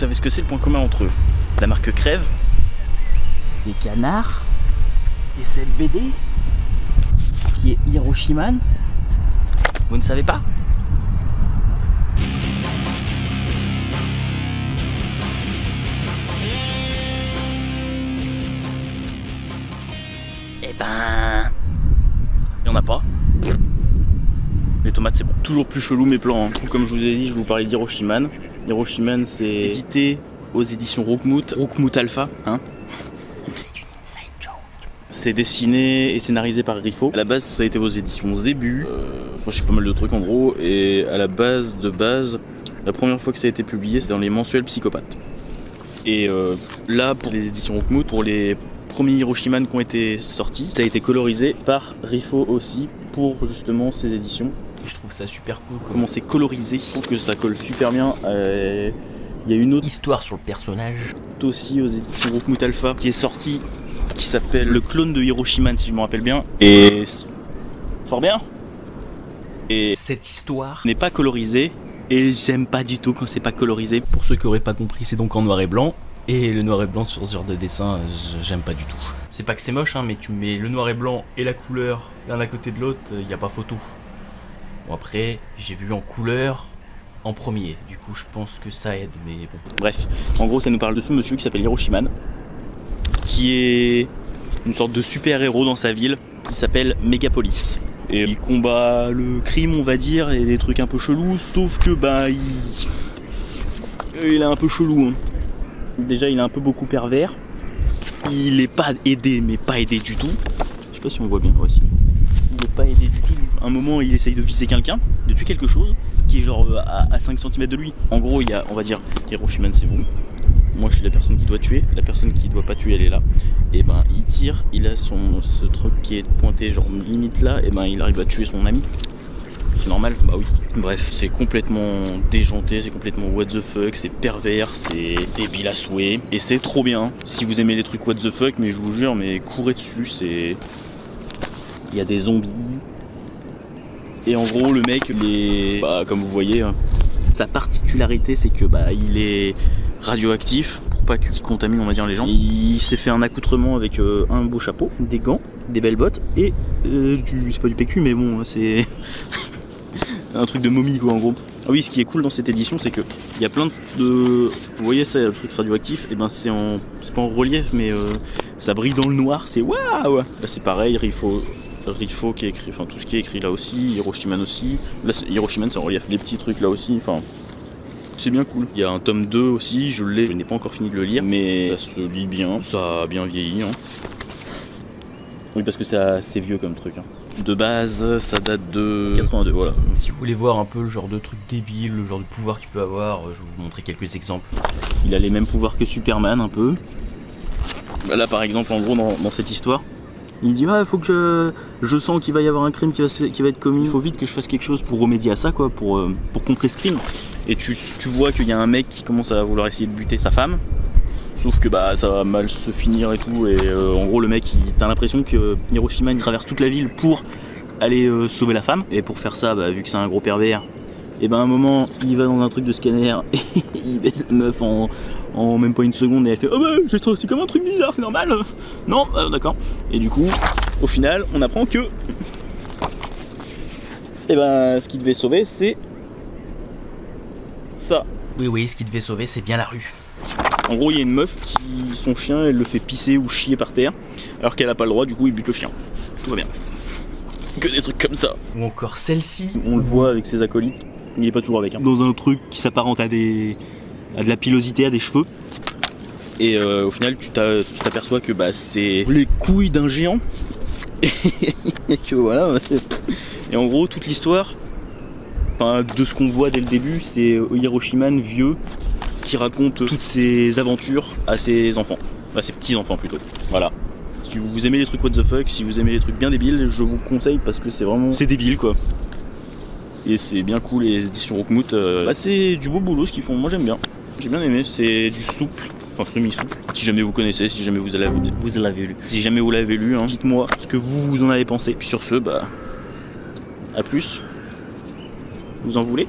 savez ce que c'est le point commun entre eux? La marque Crève, c'est Canard, et cette BD qui est Hiroshima. Vous ne savez pas? Eh ben... il n'y en a pas. Les tomates c'est bon. Toujours plus chelou mes plans. Hein. Comme je vous ai dit, je vais vous parler d'Hiroshima. Hiroshima c'est édité aux éditions Rockmout Alpha. Hein. C'est une inside joke. C'est dessiné et scénarisé par Rifo. À la base ça a été aux éditions Zébu. Enfin je sais pas mal de trucs en gros. Et à la base, la première fois que ça a été publié c'est dans les mensuels Psychopathes. Et là pour les éditions Rockmout, pour les premiers Hiroshima qui ont été sortis, ça a été colorisé par Rifo aussi pour justement ces éditions. Je trouve ça super cool comment c'est colorisé. Je trouve que ça colle super bien. Il y a une autre histoire sur le personnage aussi aux éditions Rockmout Alpha qui est sortie, qui s'appelle Le clone de Hiroshima si je me rappelle bien. Et fort bien. Et cette histoire n'est pas colorisée et j'aime pas du tout quand c'est pas colorisé. Pour ceux qui auraient pas compris, c'est donc en noir et blanc. Et le noir et blanc sur ce genre de dessin, j'aime pas du tout. C'est pas que c'est moche, hein, mais tu mets le noir et blanc et la couleur l'un à côté de l'autre, y a pas photo. Bon après, j'ai vu en couleur en premier, du coup je pense que ça aide, mais bon. Bref, en gros ça nous parle de ce monsieur qui s'appelle Hiroshima, qui est une sorte de super-héros dans sa ville, qui s'appelle Megapolis. Et il combat le crime on va dire, et des trucs un peu chelous, sauf que bah il est un peu chelou. Hein. Déjà il est un peu beaucoup pervers. Il est pas aidé, mais pas aidé du tout. Je sais pas si on voit bien aussi. Il est pas aidé du tout. À un moment il essaye de viser quelqu'un, de tuer quelque chose qui est genre à 5 cm de lui. En gros il y a, on va dire, Hiroshima c'est vous. Moi je suis la personne qui doit tuer. La personne qui doit pas tuer elle est là. Et ben il tire, il a ce truc qui est pointé genre limite là. Et ben il arrive à tuer son ami. C'est normal, bah oui. Bref, c'est complètement déjanté, c'est complètement what the fuck, c'est pervers, c'est débile à souhait. Et c'est trop bien. Si vous aimez les trucs what the fuck, mais je vous jure, mais courez dessus, c'est... Il y a des zombies. Et en gros, le mec, il est... Bah, comme vous voyez, hein, sa particularité, c'est que bah, il est radioactif, pour pas qu'il contamine, on va dire, les gens. Il s'est fait un accoutrement avec un beau chapeau, des gants, des belles bottes, et c'est pas du PQ, mais bon, c'est... un truc de momie quoi en gros. Ah oui, ce qui est cool dans cette édition c'est que il y a plein de... Vous voyez ça, le truc radioactif, et ben c'est pas en relief mais ça brille dans le noir, c'est waouh. Là c'est pareil, Rifo qui est écrit, enfin tout ce qui est écrit là aussi, Hiroshima aussi. Là Hiroshima c'est en relief, les petits trucs là aussi, enfin c'est bien cool. Il y a un tome 2 aussi, je n'ai pas encore fini de le lire, mais ça se lit bien, ça a bien vieilli. Hein. Oui parce que c'est vieux comme truc. Hein. De base, ça date de 82, voilà. Si vous voulez voir un peu le genre de truc débile, le genre de pouvoir qu'il peut avoir, je vais vous montrer quelques exemples. Il a les mêmes pouvoirs que Superman, un peu. Là, par exemple, en gros, dans cette histoire, il dit il faut que je sens qu'il va y avoir un crime qui va être commis. Il faut vite que je fasse quelque chose pour remédier à ça, quoi, pour contrer ce crime. Et tu vois qu'il y a un mec qui commence à vouloir essayer de buter sa femme. Sauf que bah ça va mal se finir et tout, et en gros le mec t'as l'impression que Hiroshima il traverse toute la ville pour aller sauver la femme, et pour faire ça bah, vu que c'est un gros pervers, et ben à un moment il va dans un truc de scanner et il baisse la meuf en même pas une seconde et elle fait oh bah c'est comme un truc bizarre, c'est normal. Non d'accord. Et du coup au final on apprend que et ben ce qu'il devait sauver c'est ça. Oui ce qu'il devait sauver c'est bien la rue. En gros, il y a une meuf qui, son chien, elle le fait pisser ou chier par terre, alors qu'elle a pas le droit, du coup, il bute le chien. Tout va bien. Que des trucs comme ça. Ou encore celle-ci, on le voit avec ses acolytes, il est pas toujours avec. Hein. Dans un truc qui s'apparente à de la pilosité, à des cheveux. Et au final, tu t'aperçois que bah, c'est les couilles d'un géant. Et que voilà. Et en gros, toute l'histoire, de ce qu'on voit dès le début, c'est Hiroshima vieux qui raconte toutes ses aventures à ses enfants, à ses petits-enfants plutôt. Voilà. Si vous aimez les trucs what the fuck, si vous aimez les trucs bien débiles, je vous conseille parce que c'est débile quoi. Et c'est bien cool, les éditions Rockmout, c'est du beau boulot ce qu'ils font, moi j'aime bien. J'ai bien aimé, c'est du souple, enfin semi-souple. Si jamais vous connaissez, si jamais vous l'avez lu. Si jamais vous l'avez lu, hein, dites-moi ce que vous en avez pensé. Puis sur ce, bah, à plus. Vous en voulez ?